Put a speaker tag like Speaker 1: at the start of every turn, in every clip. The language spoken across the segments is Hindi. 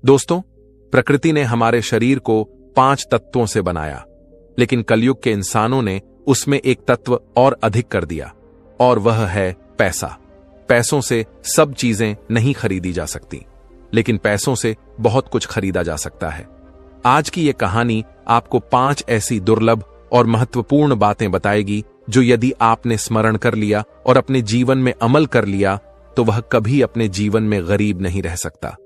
Speaker 1: दोस्तों, प्रकृति ने हमारे शरीर को 5 तत्वों से बनाया, लेकिन कलयुग के इंसानों ने उसमें एक तत्व और अधिक कर दिया, और वह है पैसा। पैसों से सब चीजें नहीं खरीदी जा सकती, लेकिन पैसों से बहुत कुछ खरीदा जा सकता है। आज की यह कहानी आपको 5 ऐसी दुर्लभ और महत्वपूर्ण बातें बताएगी जो यदि आपने स्मरण कर लिया और अपने जीवन में अमल कर लिया तो वह कभी अपने जीवन में गरीब नहीं रह सकता।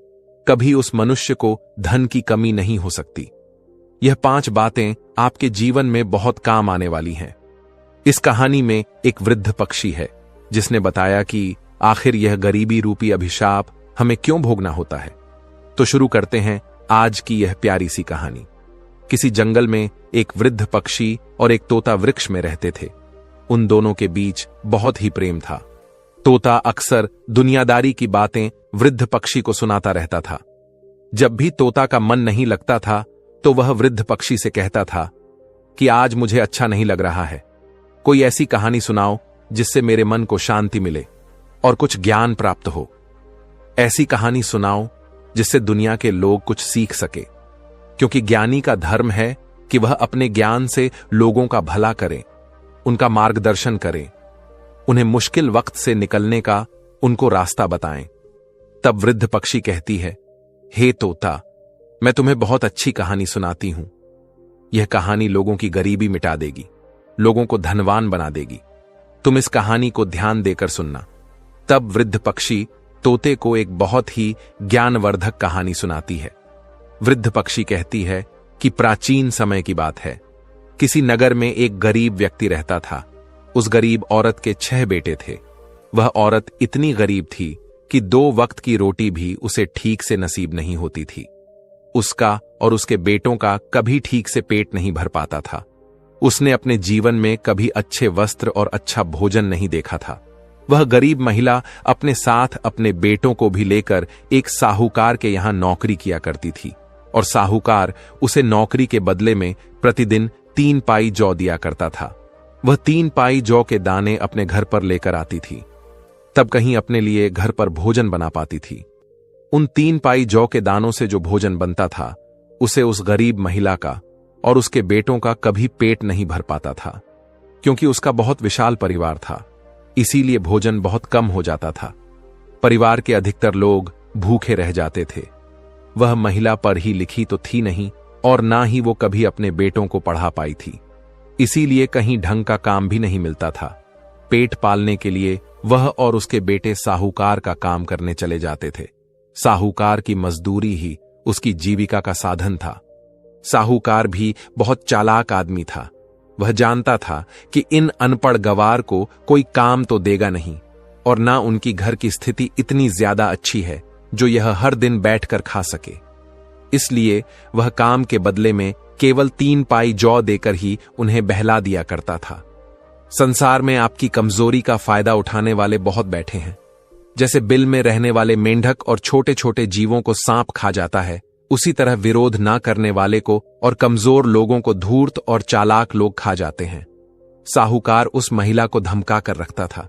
Speaker 1: कभी उस मनुष्य को धन की कमी नहीं हो सकती। यह 5 बातें आपके जीवन में बहुत काम आने वाली हैं। इस कहानी में एक वृद्ध पक्षी है जिसने बताया कि आखिर यह गरीबी रूपी अभिशाप हमें क्यों भोगना होता है। तो शुरू करते हैं आज की यह प्यारी सी कहानी। किसी जंगल में एक वृद्ध पक्षी और एक तोता वृक्ष में रहते थे। उन दोनों के बीच बहुत ही प्रेम था। तोता अक्सर दुनियादारी की बातें वृद्ध पक्षी को सुनाता रहता था। जब भी तोता का मन नहीं लगता था तो वह वृद्ध पक्षी से कहता था कि आज मुझे अच्छा नहीं लग रहा है, कोई ऐसी कहानी सुनाओ जिससे मेरे मन को शांति मिले और कुछ ज्ञान प्राप्त हो। ऐसी कहानी सुनाओ जिससे दुनिया के लोग कुछ सीख सके, क्योंकि ज्ञानी का धर्म है कि वह अपने ज्ञान से लोगों का भला करे, उनका मार्गदर्शन करें, उन्हें मुश्किल वक्त से निकलने का उनको रास्ता बताएं। तब वृद्ध पक्षी कहती है, हे तोता, मैं तुम्हें बहुत अच्छी कहानी सुनाती हूं। यह कहानी लोगों की गरीबी मिटा देगी, लोगों को धनवान बना देगी। तुम इस कहानी को ध्यान देकर सुनना। तब वृद्ध पक्षी तोते को एक बहुत ही ज्ञानवर्धक कहानी सुनाती है। वृद्ध पक्षी कहती है कि प्राचीन समय की बात है। किसी नगर में एक गरीब व्यक्ति रहता था। उस गरीब औरत के 6 बेटे थे। वह औरत इतनी गरीब थी कि 2 वक्त की रोटी भी उसे ठीक से नसीब नहीं होती थी। उसका और उसके बेटों का कभी ठीक से पेट नहीं भर पाता था। उसने अपने जीवन में कभी अच्छे वस्त्र और अच्छा भोजन नहीं देखा था। वह गरीब महिला अपने साथ अपने बेटों को भी लेकर एक साहूकार के यहां नौकरी किया करती थी, और साहूकार उसे नौकरी के बदले में प्रतिदिन 3 पाई जौ दिया करता था। वह 3 पाई जौ के दाने अपने घर पर लेकर आती थी, तब कहीं अपने लिए घर पर भोजन बना पाती थी। उन 3 पाई जौ के दानों से जो भोजन बनता था उसे उस गरीब महिला का और उसके बेटों का कभी पेट नहीं भर पाता था, क्योंकि उसका बहुत विशाल परिवार था। इसीलिए भोजन बहुत कम हो जाता था। परिवार के अधिकतर लोग भूखे रह जाते थे। वह महिला पढ़ी लिखी तो थी नहीं, और ना ही वो कभी अपने बेटों को पढ़ा पाई थी। इसीलिए कहीं ढंग का काम भी नहीं मिलता था। पेट पालने के लिए वह और उसके बेटे साहूकार का काम करने चले जाते थे। साहूकार की मजदूरी ही उसकी जीविका का साधन था। साहूकार भी बहुत चालाक आदमी था। वह जानता था कि इन अनपढ़ गवार को कोई काम तो देगा नहीं, और ना उनकी घर की स्थिति इतनी ज्यादा अच्छी है जो यह हर दिन बैठकर खा सके। इसलिए वह काम के बदले में केवल 3 पाई जौ देकर ही उन्हें बहला दिया करता था। संसार में आपकी कमजोरी का फायदा उठाने वाले बहुत बैठे हैं। जैसे बिल में रहने वाले मेंढक और छोटे छोटे जीवों को सांप खा जाता है, उसी तरह विरोध ना करने वाले को और कमजोर लोगों को धूर्त और चालाक लोग खा जाते हैं। साहूकार उस महिला को धमका कर रखता था,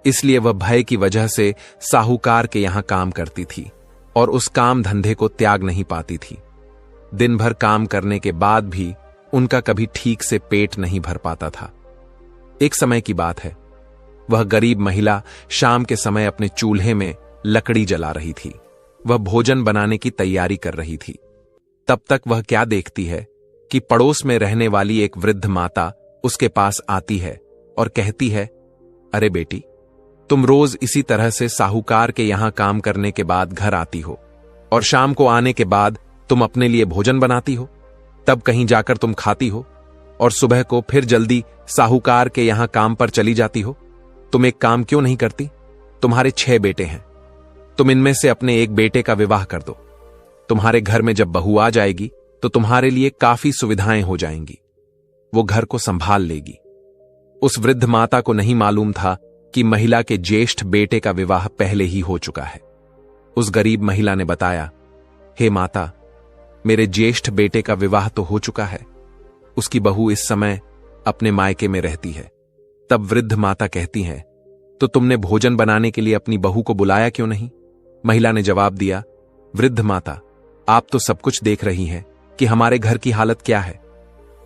Speaker 1: इसलिए वह भय की वजह से साहूकार के यहां काम करती थी और उस काम धंधे को त्याग नहीं पाती थी। दिन भर काम करने के बाद भी उनका कभी ठीक से पेट नहीं भर पाता था। एक समय की बात है, वह गरीब महिला शाम के समय अपने चूल्हे में लकड़ी जला रही थी। वह भोजन बनाने की तैयारी कर रही थी। तब तक वह क्या देखती है कि पड़ोस में रहने वाली एक वृद्ध माता उसके पास आती है और कहती है, अरे बेटी, तुम रोज इसी तरह से साहूकार के यहां काम करने के बाद घर आती हो, और शाम को आने के बाद तुम अपने लिए भोजन बनाती हो, तब कहीं जाकर तुम खाती हो, और सुबह को फिर जल्दी साहूकार के यहां काम पर चली जाती हो। तुम एक काम क्यों नहीं करती? तुम्हारे 6 बेटे हैं, तुम इनमें से अपने एक बेटे का विवाह कर दो। तुम्हारे घर में जब बहू आ जाएगी तो तुम्हारे लिए काफी सुविधाएं हो जाएंगी। वो घर को संभाल लेगी। उस वृद्ध माता को नहीं मालूम था कि महिला के ज्येष्ठ बेटे का विवाह पहले ही हो चुका है। उस गरीब महिला ने बताया, हे माता, मेरे ज्येष्ठ बेटे का विवाह तो हो चुका है। उसकी बहू इस समय अपने मायके में रहती है। तब वृद्ध माता कहती हैं, तो तुमने भोजन बनाने के लिए अपनी बहू को बुलाया क्यों नहीं? महिला ने जवाब दिया, वृद्ध माता, आप तो सब कुछ देख रही हैं कि हमारे घर की हालत क्या है।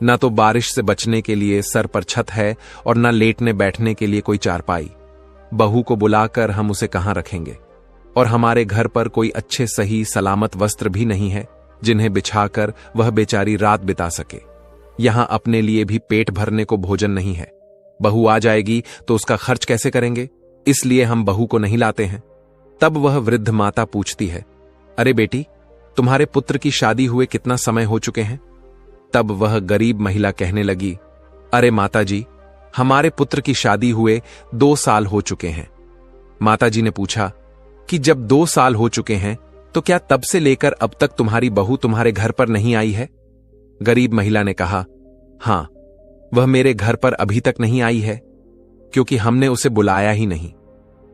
Speaker 1: न तो बारिश से बचने के लिए सर पर छत है और न लेटने बैठने के लिए कोई चारपाई। बहू को बुलाकर हम उसे कहां रखेंगे? और हमारे घर पर कोई अच्छे सही सलामत वस्त्र भी नहीं है जिन्हें बिछाकर वह बेचारी रात बिता सके। यहां अपने लिए भी पेट भरने को भोजन नहीं है। बहू आ जाएगी तो उसका खर्च कैसे करेंगे? इसलिए हम बहू को नहीं लाते हैं। तब वह वृद्ध माता पूछती है, अरे बेटी, तुम्हारे पुत्र की शादी हुए कितना समय हो चुके हैं? तब वह गरीब महिला कहने लगी, अरे माताजी, हमारे पुत्र की शादी हुए 2 साल हो चुके हैं। माताजी ने पूछा कि जब 2 साल हो चुके हैं तो क्या तब से लेकर अब तक तुम्हारी बहू तुम्हारे घर पर नहीं आई है? गरीब महिला ने कहा, हां, वह मेरे घर पर अभी तक नहीं आई है क्योंकि हमने उसे बुलाया ही नहीं।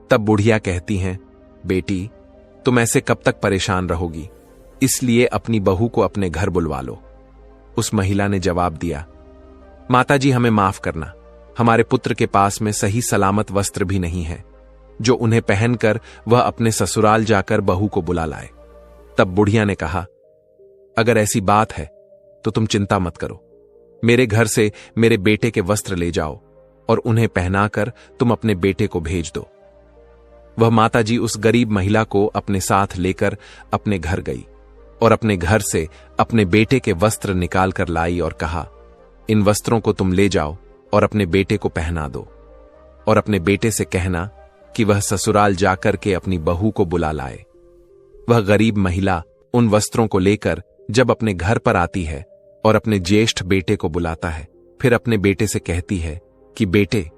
Speaker 1: तब बुढ़िया कहती हैं, बेटी, तुम ऐसे कब तक परेशान रहोगी? इसलिए अपनी बहू को अपने घर बुलवा लो। उस महिला ने जवाब दिया, माताजी, हमें माफ करना, हमारे पुत्र के पास में सही सलामत वस्त्र भी नहीं है जो उन्हें पहनकर वह अपने ससुराल जाकर बहू को बुला लाए। तब बुढ़िया ने कहा, अगर ऐसी बात है तो तुम चिंता मत करो, मेरे घर से मेरे बेटे के वस्त्र ले जाओ और उन्हें पहनाकर तुम अपने बेटे को भेज दो। वह माताजी उस गरीब महिला को अपने साथ लेकर अपने घर गई और अपने घर से अपने बेटे के वस्त्र निकाल कर लाई और कहा, इन वस्त्रों को तुम ले जाओ और अपने बेटे को पहना दो और अपने बेटे से कहना कि वह ससुराल जाकर के अपनी बहू को बुला लाए। वह गरीब महिला उन वस्त्रों को लेकर जब अपने घर पर आती है और अपने ज्येष्ठ बेटे को बुलाता है, फिर अपने बेटे से कहती है कि बेटे,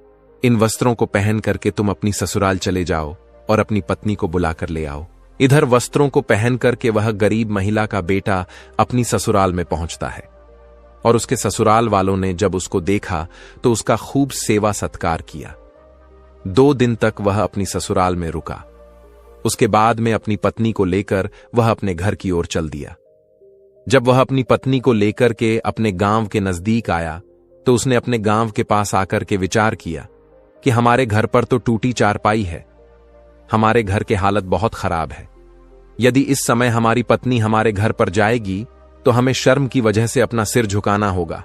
Speaker 1: इन वस्त्रों को पहन करके तुम अपनी ससुराल चले जाओ और अपनी पत्नी को बुलाकर ले आओ। इधर वस्त्रों को पहन करके वह गरीब महिला का बेटा अपनी ससुराल में पहुंचता है और उसके ससुराल वालों ने जब उसको देखा तो उसका खूब सेवा सत्कार किया। 2 दिन तक वह अपनी ससुराल में रुका। उसके बाद में अपनी पत्नी को लेकर वह अपने घर की ओर चल दिया। जब वह अपनी पत्नी को लेकर के अपने गांव के नजदीक आया तो उसने अपने गांव के पास आकर के विचार किया कि हमारे घर पर तो टूटी चारपाई है, हमारे घर की हालत बहुत खराब है। यदि इस समय हमारी पत्नी हमारे घर पर जाएगी तो हमें शर्म की वजह से अपना सिर झुकाना होगा।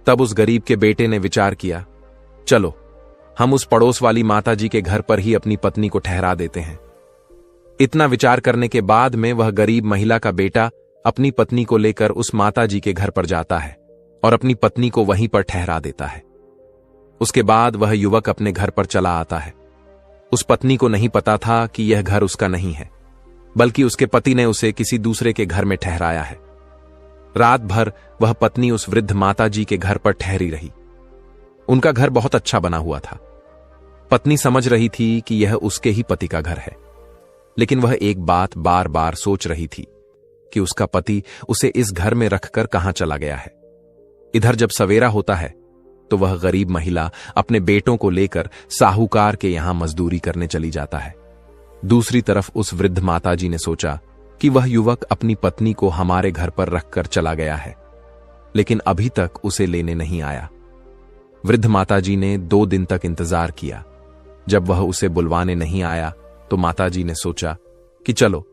Speaker 1: तब उस गरीब के बेटे ने विचार किया, चलो हम उस पड़ोस वाली माताजी के घर पर ही अपनी पत्नी को ठहरा देते हैं। इतना विचार करने के बाद में वह गरीब महिला का बेटा अपनी पत्नी को लेकर उस माताजी के घर पर जाता है और अपनी पत्नी को वहीं पर ठहरा देता है। उसके बाद वह युवक अपने घर पर चला आता है। उस पत्नी को नहीं पता था कि यह घर उसका नहीं है, बल्कि उसके पति ने उसे किसी दूसरे के घर में ठहराया है। रात भर वह पत्नी उस वृद्ध माताजी के घर पर ठहरी रही। उनका घर बहुत अच्छा बना हुआ था। पत्नी समझ रही थी कि यह उसके ही पति का घर है, लेकिन वह एक बात बार बार सोच रही थी कि उसका पति उसे इस घर में रखकर कहां चला गया है। इधर जब सवेरा होता है तो वह गरीब महिला अपने बेटों को लेकर साहूकार के यहां मजदूरी करने चली जाता है। दूसरी तरफ उस वृद्ध माताजी ने सोचा कि वह युवक अपनी पत्नी को हमारे घर पर रखकर चला गया है, लेकिन अभी तक उसे लेने नहीं आया। वृद्ध माताजी ने 2 दिन तक इंतजार किया। जब वह उसे बुलवाने नहीं आया तो माताजी ने सोचा कि चलो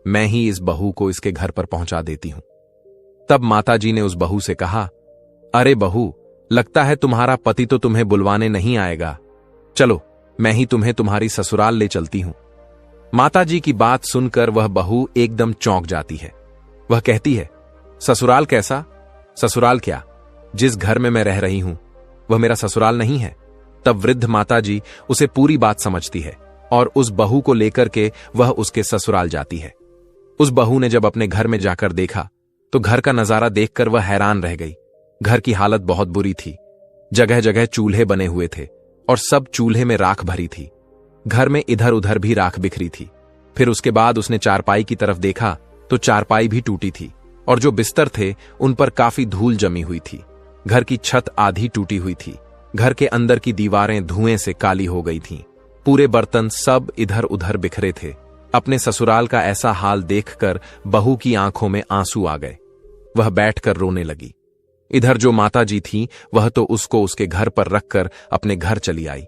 Speaker 1: मैं ही इस बहू को इसके घर पर पहुंचा देती हूं। तब माताजी ने उस बहू से कहा, अरे बहू, लगता है तुम्हारा पति तो तुम्हें बुलवाने नहीं आएगा। चलो मैं ही तुम्हें तुम्हारी ससुराल ले चलती हूं। माताजी की बात सुनकर वह बहू एकदम चौंक जाती है। वह कहती है, ससुराल कैसा? ससुराल क्या? जिस घर में मैं रह रही हूं वह मेरा ससुराल नहीं है। तब वृद्ध माताजी उसे पूरी बात समझती है और उस बहू को लेकर के वह उसके ससुराल जाती है। उस बहू ने जब अपने घर में जाकर देखा तो घर का नजारा देखकर वह हैरान रह गई। घर की हालत बहुत बुरी थी। जगह जगह चूल्हे बने हुए थे और सब चूल्हे में राख भरी थी। घर में इधर उधर भी राख बिखरी थी। फिर उसके बाद उसने चारपाई की तरफ देखा तो चारपाई भी टूटी थी और जो बिस्तर थे उन पर काफी धूल जमी हुई थी। घर की छत आधी टूटी हुई थी। घर के अंदर की दीवारें धुएं से काली हो गई थीं। पूरे बर्तन सब इधर उधर बिखरे थे। अपने ससुराल का ऐसा हाल देखकर बहू की आंखों में आंसू आ गए। वह बैठकर रोने लगी। इधर जो माताजी थी वह तो उसको उसके घर पर रखकर अपने घर चली आई।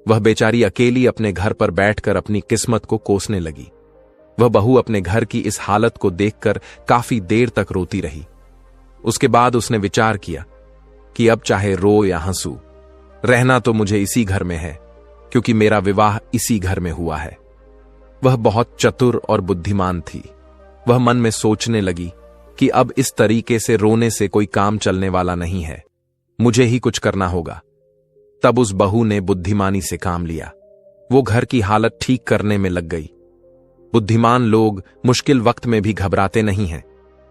Speaker 1: वह बेचारी अकेली अपने घर पर बैठकर अपनी किस्मत को कोसने लगी। वह बहू अपने घर की इस हालत को देखकर काफी देर तक रोती रही। उसके बाद उसने विचार किया कि अब चाहे रो या हंसू, रहना तो मुझे इसी घर में है, क्योंकि मेरा विवाह इसी घर में हुआ है। वह बहुत चतुर और बुद्धिमान थी। वह मन में सोचने लगी कि अब इस तरीके से रोने से कोई काम चलने वाला नहीं है, मुझे ही कुछ करना होगा। तब उस बहू ने बुद्धिमानी से काम लिया। वो घर की हालत ठीक करने में लग गई। बुद्धिमान लोग मुश्किल वक्त में भी घबराते नहीं हैं,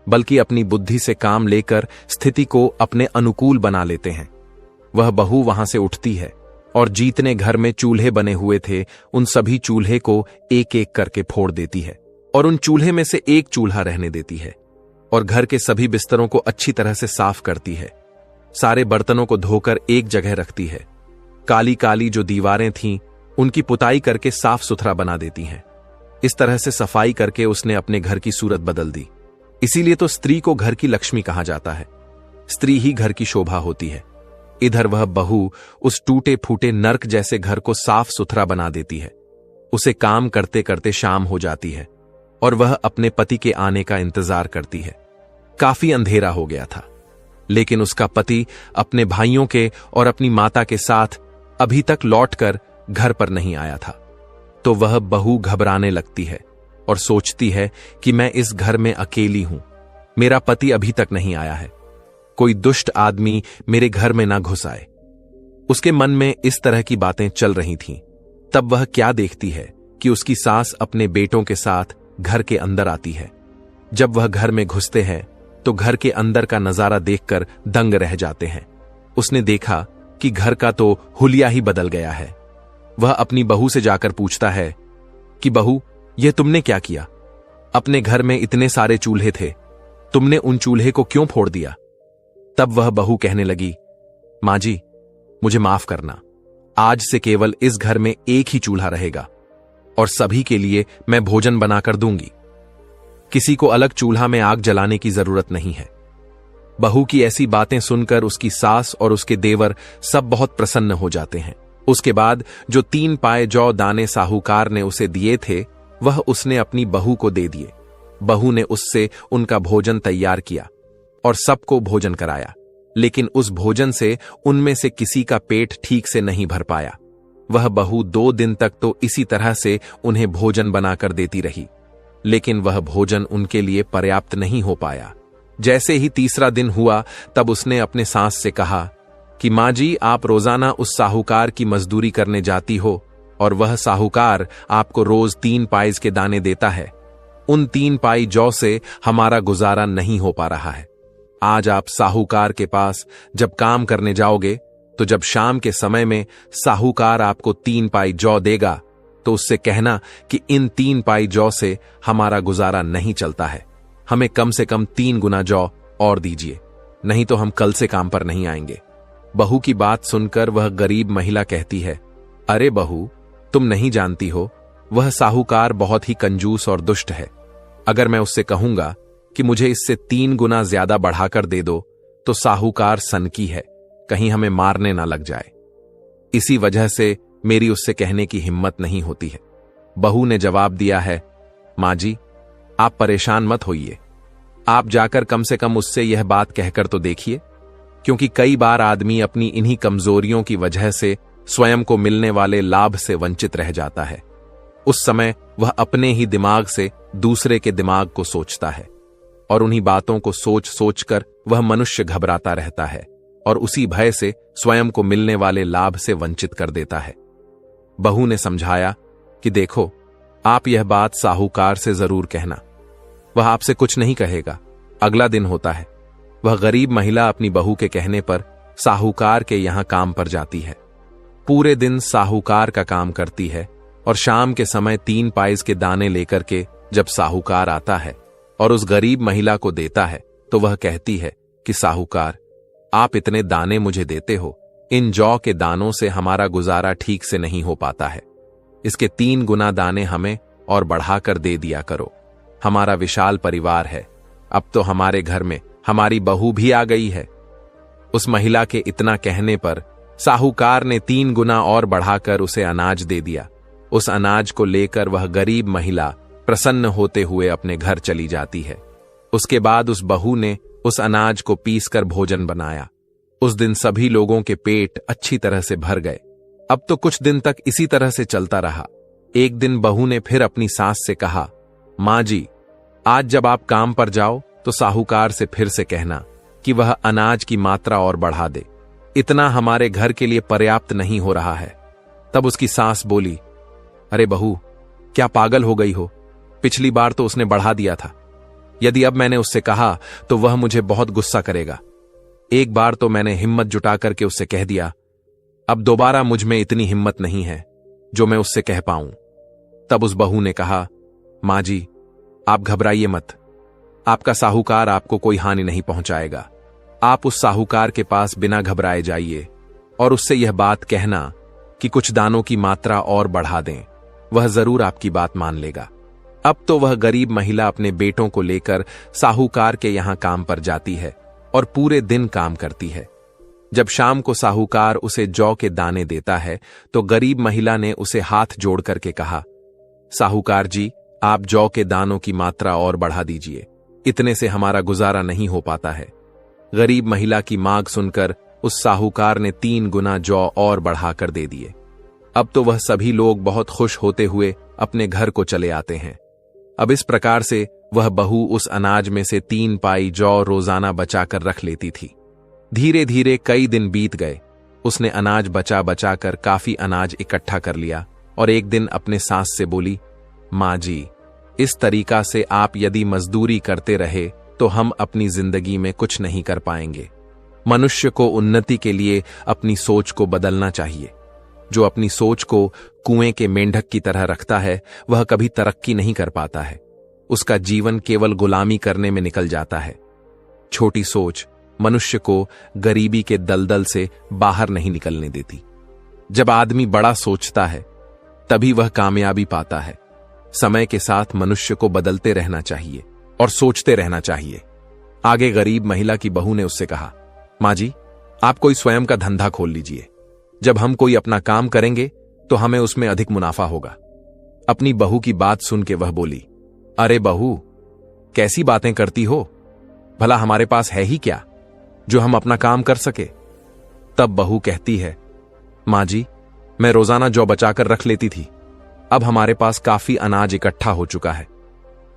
Speaker 1: बल्कि अपनी बुद्धि से काम लेकर स्थिति को अपने अनुकूल बना लेते हैं। वह बहू वहां से उठती है और जितने घर में चूल्हे बने हुए थे उन सभी चूल्हे को एक एक करके फोड़ देती है और उन चूल्हे में से एक चूल्हा रहने देती है और घर के सभी बिस्तरों को अच्छी तरह से साफ करती है। सारे बर्तनों को धोकर एक जगह रखती है। काली काली जो दीवारें थीं उनकी पुताई करके साफ सुथरा बना देती हैं। इस तरह से सफाई करके उसने अपने घर की सूरत बदल दी। इसीलिए तो स्त्री को घर की लक्ष्मी कहा जाता है। स्त्री ही घर की शोभा होती है। इधर वह बहू उस टूटे फूटे नर्क जैसे घर को साफ सुथरा बना देती है। उसे काम करते करते शाम हो जाती है और वह अपने पति के आने का इंतजार करती है। काफी अंधेरा हो गया था, लेकिन उसका पति अपने भाइयों के और अपनी माता के साथ अभी तक लौटकर घर पर नहीं आया था। तो वह बहू घबराने लगती है और सोचती है कि मैं इस घर में अकेली हूं, मेरा पति अभी तक नहीं आया है, कोई दुष्ट आदमी मेरे घर में ना घुस आए। उसके मन में इस तरह की बातें चल रही थीं। तब वह क्या देखती है कि उसकी सास अपने बेटों के साथ घर के अंदर आती है। जब वह घर में घुसते हैं तो घर के अंदर का नजारा देखकर दंग रह जाते हैं। उसने देखा कि घर का तो हुलिया ही बदल गया है। वह अपनी बहू से जाकर पूछता है कि बहू, यह तुमने क्या किया? अपने घर में इतने सारे चूल्हे थे, तुमने उन चूल्हे को क्यों फोड़ दिया? तब वह बहू कहने लगी, मां जी, मुझे माफ करना, आज से केवल इस घर में एक ही चूल्हा रहेगा और सभी के लिए मैं भोजन बनाकर दूंगी। किसी को अलग चूल्हा में आग जलाने की जरूरत नहीं है। बहू की ऐसी बातें सुनकर उसकी सास और उसके देवर सब बहुत प्रसन्न हो जाते हैं। उसके बाद जो 3 पाए जौ दाने साहूकार ने उसे दिए थे वह उसने अपनी बहू को दे दिए। बहू ने उससे उनका भोजन तैयार किया और सबको भोजन कराया, लेकिन उस भोजन से उनमें से किसी का पेट ठीक से नहीं भर पाया। वह बहू 2 दिन तक तो इसी तरह से उन्हें भोजन बनाकर देती रही, लेकिन वह भोजन उनके लिए पर्याप्त नहीं हो पाया। जैसे ही तीसरा दिन हुआ तब उसने अपने सास से कहा कि मां जी, आप रोजाना उस साहूकार की मजदूरी करने जाती हो और वह साहूकार आपको रोज 3 पाइज के दाने देता है। उन 3 पाई जौ से हमारा गुजारा नहीं हो पा रहा है। आज आप साहूकार के पास जब काम करने जाओगे तो जब शाम के समय में साहूकार आपको 3 पाई जौ देगा तो उससे कहना कि इन 3 पाई जौ से हमारा गुजारा नहीं चलता है, हमें कम से कम 3 गुना जौ और दीजिए, नहीं तो हम कल से काम पर नहीं आएंगे। बहू की बात सुनकर वह गरीब महिला कहती है, अरे बहू, तुम नहीं जानती हो, वह साहूकार बहुत ही कंजूस और दुष्ट है। अगर मैं उससे कहूंगा कि मुझे इससे 3 गुना ज्यादा बढ़ाकर दे दो तो साहूकार सनकी है, कहीं हमें मारने ना लग जाए। इसी वजह से मेरी उससे कहने की हिम्मत नहीं होती है। बहू ने जवाब दिया है, मां जी, आप परेशान मत होइए, आप जाकर कम से कम उससे यह बात कहकर तो देखिए, क्योंकि कई बार आदमी अपनी इन्हीं कमजोरियों की वजह से स्वयं को मिलने वाले लाभ से वंचित रह जाता है। उस समय वह अपने ही दिमाग से दूसरे के दिमाग को सोचता है और उन्हीं बातों को सोच सोचकर वह मनुष्य घबराता रहता है और उसी भय से स्वयं को मिलने वाले लाभ से वंचित कर देता है। बहू ने समझाया कि देखो, आप यह बात साहूकार से जरूर कहना, वह आपसे कुछ नहीं कहेगा। अगला दिन होता है। वह गरीब महिला अपनी बहू के कहने पर साहूकार के यहां काम पर जाती है। पूरे दिन साहूकार का काम करती है और शाम के समय 3 पाइज के दाने लेकर के जब साहूकार आता है और उस गरीब महिला को देता है तो वह कहती है कि साहूकार, आप इतने दाने मुझे देते हो, इन जौ के दानों से हमारा गुजारा ठीक से नहीं हो पाता है, इसके 3 गुना दाने हमें और बढ़ाकर दे दिया करो। हमारा विशाल परिवार है, अब तो हमारे घर में हमारी बहू भी आ गई है। उस महिला के इतना कहने पर साहूकार ने 3 गुना और बढ़ाकर उसे अनाज दे दिया। उस अनाज को लेकर वह गरीब महिला प्रसन्न होते हुए अपने घर चली जाती है। उसके बाद उस बहू ने उस अनाज को पीसकर भोजन बनाया। उस दिन सभी लोगों के पेट अच्छी तरह से भर गए। अब तो कुछ दिन तक इसी तरह से चलता रहा। एक दिन बहू ने फिर अपनी सास से कहा, माँ जी, आज जब आप काम पर जाओ तो साहूकार से फिर से कहना कि वह अनाज की मात्रा और बढ़ा दे। इतना हमारे घर के लिए पर्याप्त नहीं हो रहा है। तब उसकी सास बोली, अरे बहू, क्या पागल हो गई हो? पिछली बार तो उसने बढ़ा दिया था। यदि अब मैंने उससे कहा तो वह मुझे बहुत गुस्सा करेगा। एक बार तो मैंने हिम्मत जुटा करके उससे कह दिया, अब दोबारा मुझ में इतनी हिम्मत नहीं है जो मैं उससे कह पाऊं। तब उस बहू ने कहा, माँ जी, आप घबराइए मत। आपका साहूकार आपको कोई हानि नहीं पहुंचाएगा। आप उस साहूकार के पास बिना घबराए जाइए और उससे यह बात कहना कि कुछ दानों की मात्रा और बढ़ा दें। वह जरूर आपकी बात मान लेगा। अब तो वह गरीब महिला अपने बेटों को लेकर साहूकार के यहां काम पर जाती है और पूरे दिन काम करती है। जब शाम को साहूकार उसे जौ के दाने देता है तो गरीब महिला ने उसे हाथ जोड़ करके कहा, साहूकार जी, आप जौ के दानों की मात्रा और बढ़ा दीजिए। इतने से हमारा गुजारा नहीं हो पाता है। गरीब महिला की मांग सुनकर उस साहूकार ने 3 गुना जौ और बढ़ाकर दे दिए। अब तो वह सभी लोग बहुत खुश होते हुए अपने घर को चले आते हैं। अब इस प्रकार से वह बहू उस अनाज में से 3 पाई जौ रोजाना बचाकर रख लेती थी। धीरे धीरे कई दिन बीत गए। उसने अनाज बचा बचा कर काफी अनाज इकट्ठा कर लिया और एक दिन अपने सास से बोली, माँ जी, इस तरीका से आप यदि मजदूरी करते रहे तो हम अपनी जिंदगी में कुछ नहीं कर पाएंगे। मनुष्य को उन्नति के लिए अपनी सोच को बदलना चाहिए। जो अपनी सोच को कुएं के मेंढक की तरह रखता है वह कभी तरक्की नहीं कर पाता है। उसका जीवन केवल गुलामी करने में निकल जाता है। छोटी सोच मनुष्य को गरीबी के दलदल से बाहर नहीं निकलने देती। जब आदमी बड़ा सोचता है तभी वह कामयाबी पाता है। समय के साथ मनुष्य को बदलते रहना चाहिए और सोचते रहना चाहिए। आगे गरीब महिला की बहू ने उससे कहा, माँ जी, आप कोई स्वयं का धंधा खोल लीजिए। जब हम कोई अपना काम करेंगे तो हमें उसमें अधिक मुनाफा होगा। अपनी बहू की बात सुन के वह बोली, अरे बहू, कैसी बातें करती हो? भला हमारे पास है ही क्या जो हम अपना काम कर सके? तब बहू कहती है, माँ जी, मैं रोजाना जौ बचाकर रख लेती थी। अब हमारे पास काफी अनाज इकट्ठा हो चुका है।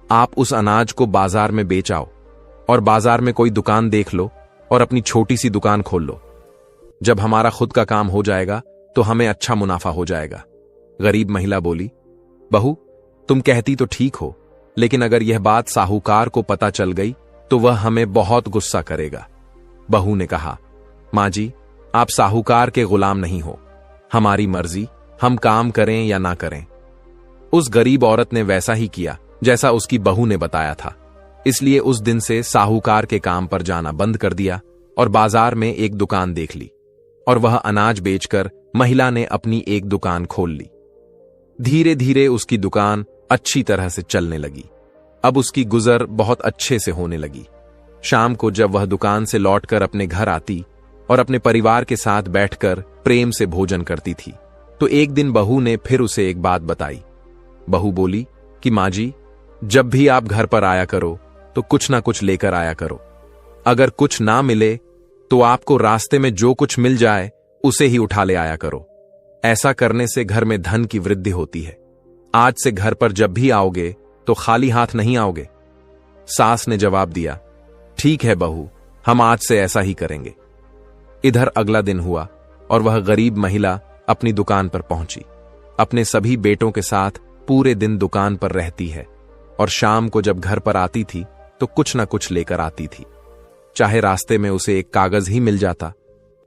Speaker 1: आप उस अनाज को बाजार में बेच आओ और बाजार में कोई दुकान देख लो और अपनी छोटी सी दुकान खोल लो। जब हमारा खुद का काम हो जाएगा तो हमें अच्छा मुनाफा हो जाएगा। गरीब महिला बोली, बहू, तुम कहती तो ठीक हो, लेकिन अगर यह बात साहूकार को पता चल गई तो वह हमें बहुत गुस्सा करेगा। बहू ने कहा, माँ जी, आप साहूकार के गुलाम नहीं हो। हमारी मर्जी, हम काम करें या ना करें। उस गरीब औरत ने वैसा ही किया जैसा उसकी बहू ने बताया था। इसलिए उस दिन से साहूकार के काम पर जाना बंद कर दिया और बाजार में एक दुकान देख ली और वह अनाज बेचकर महिला ने अपनी एक दुकान खोल ली। धीरे धीरे उसकी दुकान अच्छी तरह से चलने लगी। अब उसकी गुजर बहुत अच्छे से होने लगी। शाम को जब वह दुकान से लौटकर अपने घर आती और अपने परिवार के साथ बैठकर प्रेम से भोजन करती थी तो एक दिन बहू ने फिर उसे एक बात बताई। बहू बोली कि माँ जी, जब भी आप घर पर आया करो तो कुछ ना कुछ लेकर आया करो। अगर कुछ ना मिले तो आपको रास्ते में जो कुछ मिल जाए उसे ही उठा ले आया करो। ऐसा करने से घर में धन की वृद्धि होती है। आज से घर पर जब भी आओगे तो खाली हाथ नहीं आओगे। सास ने जवाब दिया, ठीक है बहू, हम आज से ऐसा ही करेंगे। इधर अगला दिन हुआ और वह गरीब महिला अपनी दुकान पर पहुंची। अपने सभी बेटों के साथ पूरे दिन दुकान पर रहती है और शाम को जब घर पर आती थी तो कुछ ना कुछ लेकर आती थी। चाहे रास्ते में उसे एक कागज ही मिल जाता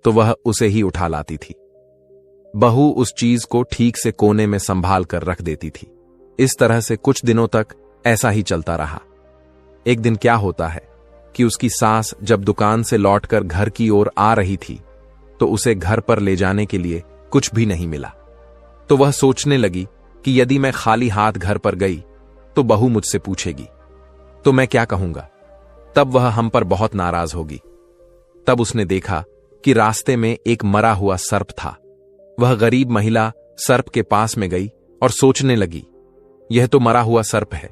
Speaker 1: तो वह उसे ही उठा लाती थी। बहू उस चीज को ठीक से कोने में संभाल कर रख देती थी। इस तरह से कुछ दिनों तक ऐसा ही चलता रहा। एक दिन क्या होता है कि उसकी सास जब दुकान से लौटकर घर की ओर आ रही थी तो उसे घर पर ले जाने के लिए कुछ भी नहीं मिला। तो वह सोचने लगी कि यदि मैं खाली हाथ घर पर गई तो बहू मुझसे पूछेगी तो मैं क्या कहूंगा। तब वह हम पर बहुत नाराज होगी। तब उसने देखा कि रास्ते में एक मरा हुआ सर्प था। वह गरीब महिला सर्प के पास में गई और सोचने लगी, यह तो मरा हुआ सर्प है,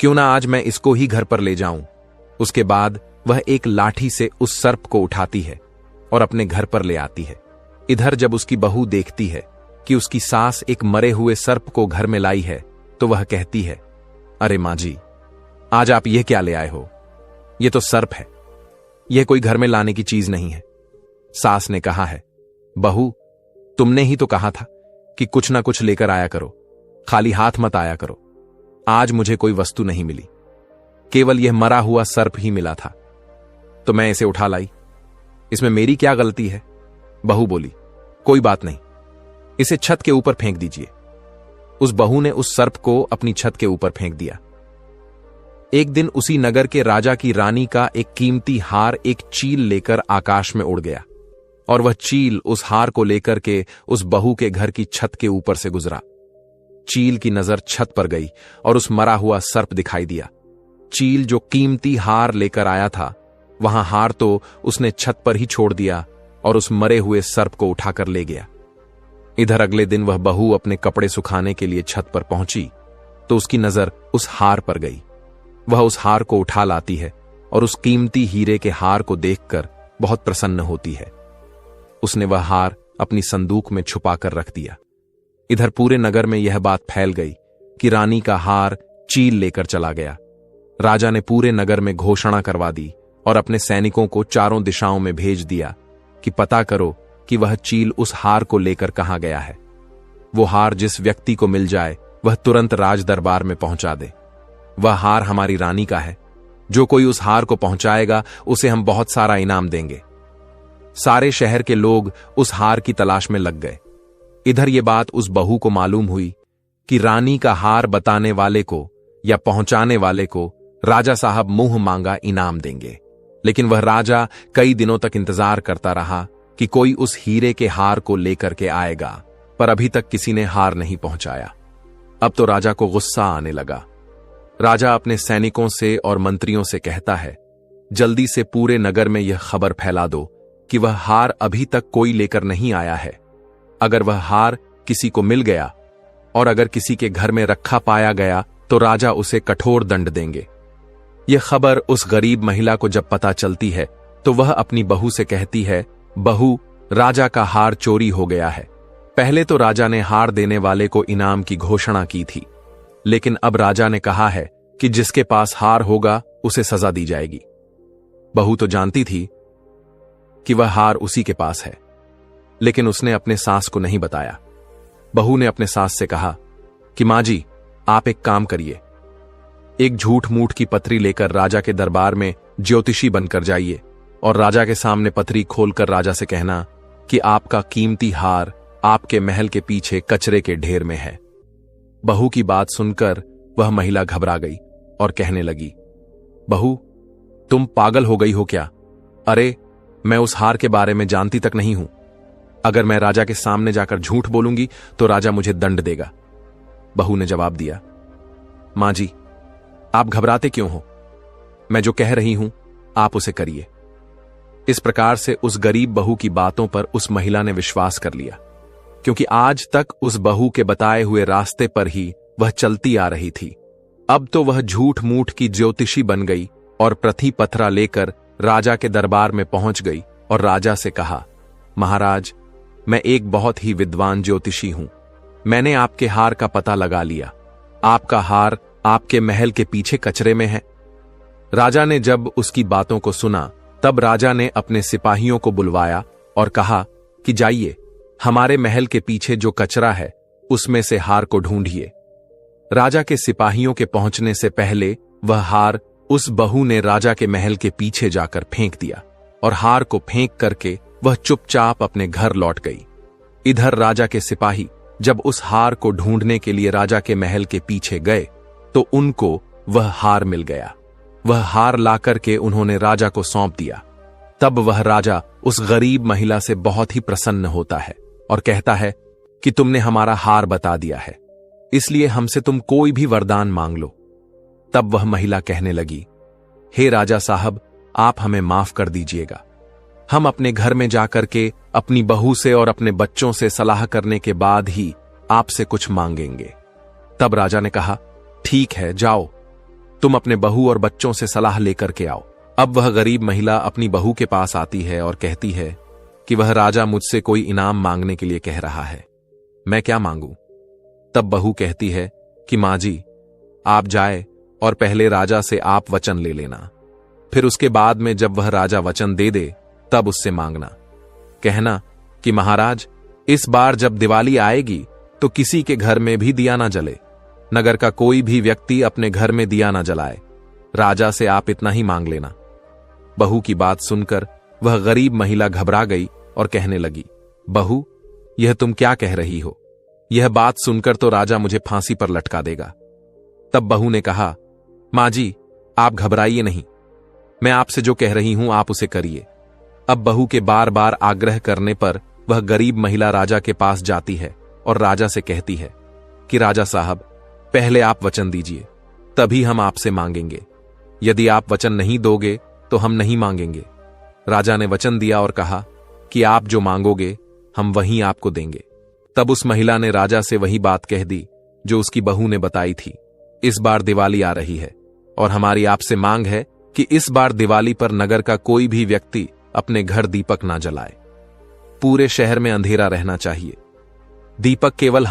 Speaker 1: क्यों ना आज मैं इसको ही घर पर ले जाऊं। उसके बाद वह एक लाठी से उस सर्प को उठाती है और अपने घर पर ले आती है। इधर जब उसकी बहू देखती है कि उसकी सास एक मरे हुए सर्प को घर में लाई है तो वह कहती है, अरे मां जी, आज आप यह क्या ले आए हो? यह तो सर्प है, यह कोई घर में लाने की चीज नहीं है। सास ने कहा है, बहू, तुमने ही तो कहा था कि कुछ ना कुछ लेकर आया करो, खाली हाथ मत आया करो। आज मुझे कोई वस्तु नहीं मिली, केवल यह मरा हुआ सर्प ही मिला था, तो मैं इसे उठा लाई। इसमें मेरी क्या गलती है? बहू बोली, कोई बात नहीं, इसे छत के ऊपर फेंक दीजिए। उस बहू ने उस सर्प को अपनी छत के ऊपर फेंक दिया। एक दिन उसी नगर के राजा की रानी का एक कीमती हार एक चील लेकर आकाश में उड़ गया और वह चील उस हार को लेकर के उस बहू के घर की छत के ऊपर से गुजरा। चील की नजर छत पर गई और उस मरा हुआ सर्प दिखाई दिया। चील जो कीमती हार लेकर आया था, वहां हार तो उसने छत पर ही छोड़ दिया और उस मरे हुए सर्प को उठाकर ले गया। इधर अगले दिन वह बहू अपने कपड़े सुखाने के लिए छत पर पहुंची तो उसकी नजर उस हार पर गई। वह उस हार को उठा लाती है और उस कीमती हीरे के हार को देखकर बहुत प्रसन्न होती है। उसने वह हार अपनी संदूक में छुपा कर रख दिया। इधर पूरे नगर में यह बात फैल गई कि रानी का हार चील लेकर चला गया। राजा ने पूरे नगर में घोषणा करवा दी और अपने सैनिकों को चारों दिशाओं में भेज दिया कि पता करो कि वह चील उस हार को लेकर कहां गया है। वो हार जिस व्यक्ति को मिल जाए वह तुरंत राज दरबार में पहुंचा दे। वह हार हमारी रानी का है, जो कोई उस हार को पहुंचाएगा उसे हम बहुत सारा इनाम देंगे। सारे शहर के लोग उस हार की तलाश में लग गए। इधर यह बात उस बहू को मालूम हुई कि रानी का हार बताने वाले को या पहुंचाने वाले को राजा साहब मुंह मांगा इनाम देंगे। लेकिन वह राजा कई दिनों तक इंतजार करता रहा कि कोई उस हीरे के हार को लेकर के आएगा, पर अभी तक किसी ने हार नहीं पहुंचाया। अब तो राजा को गुस्सा आने लगा। राजा अपने सैनिकों से और मंत्रियों से कहता है, जल्दी से पूरे नगर में यह खबर फैला दो कि वह हार अभी तक कोई लेकर नहीं आया है। अगर वह हार किसी को मिल गया और अगर किसी के घर में रखा पाया गया तो राजा उसे कठोर दंड देंगे। यह खबर उस गरीब महिला को जब पता चलती है तो वह अपनी बहू से कहती है, बहू, राजा का हार चोरी हो गया है। पहले तो राजा ने हार देने वाले को इनाम की घोषणा की थी, लेकिन अब राजा ने कहा है कि जिसके पास हार होगा उसे सजा दी जाएगी। बहू तो जानती थी कि वह हार उसी के पास है, लेकिन उसने अपने सास को नहीं बताया। बहू ने अपने सास से कहा कि मां जी, आप एक काम करिए, एक झूठ मूठ की पत्री लेकर राजा के दरबार में ज्योतिषी बनकर जाइए और राजा के सामने पत्री खोलकर राजा से कहना कि आपका कीमती हार आपके महल के पीछे कचरे के ढेर में है। बहू की बात सुनकर वह महिला घबरा गई और कहने लगी, बहू, तुम पागल हो गई हो क्या? अरे, मैं उस हार के बारे में जानती तक नहीं हूं। अगर मैं राजा के सामने जाकर झूठ बोलूंगी तो राजा मुझे दंड देगा। बहू ने जवाब दिया, मां जी, आप घबराते क्यों हो? मैं जो कह रही हूं आप उसे करिए। इस प्रकार से उस गरीब बहू की बातों पर उस महिला ने विश्वास कर लिया, क्योंकि आज तक उस बहू के बताए हुए रास्ते पर ही वह चलती आ रही थी। अब तो वह झूठ मूठ की ज्योतिषी बन गई और प्रथि पत्रा लेकर राजा के दरबार में पहुंच गई और राजा से कहा, महाराज, मैं एक बहुत ही विद्वान ज्योतिषी हूं। मैंने आपके हार का पता लगा लिया। आपका हार आपके महल के पीछे कचरे में है। राजा ने जब उसकी बातों को सुना तब राजा ने अपने सिपाहियों को बुलवाया और कहा कि जाइए, हमारे महल के पीछे जो कचरा है उसमें से हार को ढूंढिए। राजा के सिपाहियों के पहुंचने से पहले वह हार उस बहू ने राजा के महल के पीछे जाकर फेंक दिया और हार को फेंक करके वह चुपचाप अपने घर लौट गई। इधर राजा के सिपाही जब उस हार को ढूंढने के लिए राजा के महल के पीछे गए तो उनको वह हार मिल गया। वह हार लाकर के उन्होंने राजा को सौंप दिया। तब वह राजा उस गरीब महिला से बहुत ही प्रसन्न होता है और कहता है कि तुमने हमारा हार बता दिया है, इसलिए हमसे तुम कोई भी वरदान मांग लो। तब वह महिला कहने लगी, हे राजा साहब, आप हमें माफ कर दीजिएगा। हम अपने घर में जाकर के अपनी बहू से और अपने बच्चों से सलाह करने के बाद ही आपसे कुछ मांगेंगे। तब राजा ने कहा, ठीक है, जाओ। तुम अपने बहू और बच्चों से सलाह लेकर के आओ। अब वह गरीब महिला अपनी बहू के पास आती है और कहती है कि वह राजा मुझसे कोई इनाम मांगने के लिए कह रहा है, मैं क्या मांगूं? तब बहू कहती है कि मां जी, आप जाए और पहले राजा से आप वचन ले लेना, फिर उसके बाद में जब वह राजा वचन दे दे तब उससे मांगना। कहना कि महाराज, इस बार जब दिवाली आएगी तो किसी के घर में भी दिया ना जले, नगर का कोई भी व्यक्ति अपने घर में दिया ना जलाए, राजा से आप इतना ही मांग लेना। बहू की बात सुनकर वह गरीब महिला घबरा गई और कहने लगी, बहू, यह तुम क्या कह रही हो? यह बात सुनकर तो राजा मुझे फांसी पर लटका देगा। तब बहू ने कहा, मां जी, आप घबराइए नहीं, मैं आपसे जो कह रही हूं आप उसे करिए। अब बहू के बार बार आग्रह करने पर वह गरीब महिला राजा के पास जाती है और राजा से कहती है कि राजा साहब, पहले आप वचन दीजिए, तभी हम आपसे मांगेंगे। यदि आप वचन नहीं दोगे तो हम नहीं मांगेंगे। राजा ने वचन दिया और कहा कि आप जो मांगोगे हम वहीं आपको देंगे। तब उस महिला ने राजा से वही बात कह दी जो उसकी बहू ने बताई थी। इस बार दिवाली आ रही है और हमारी आपसे मांग है कि इस बार दिवाली पर नगर का कोई भी व्यक्ति अपने घर दीपक ना जलाए। पूरे शहर में अंधेरा रहना चाहिए। दीपक केवल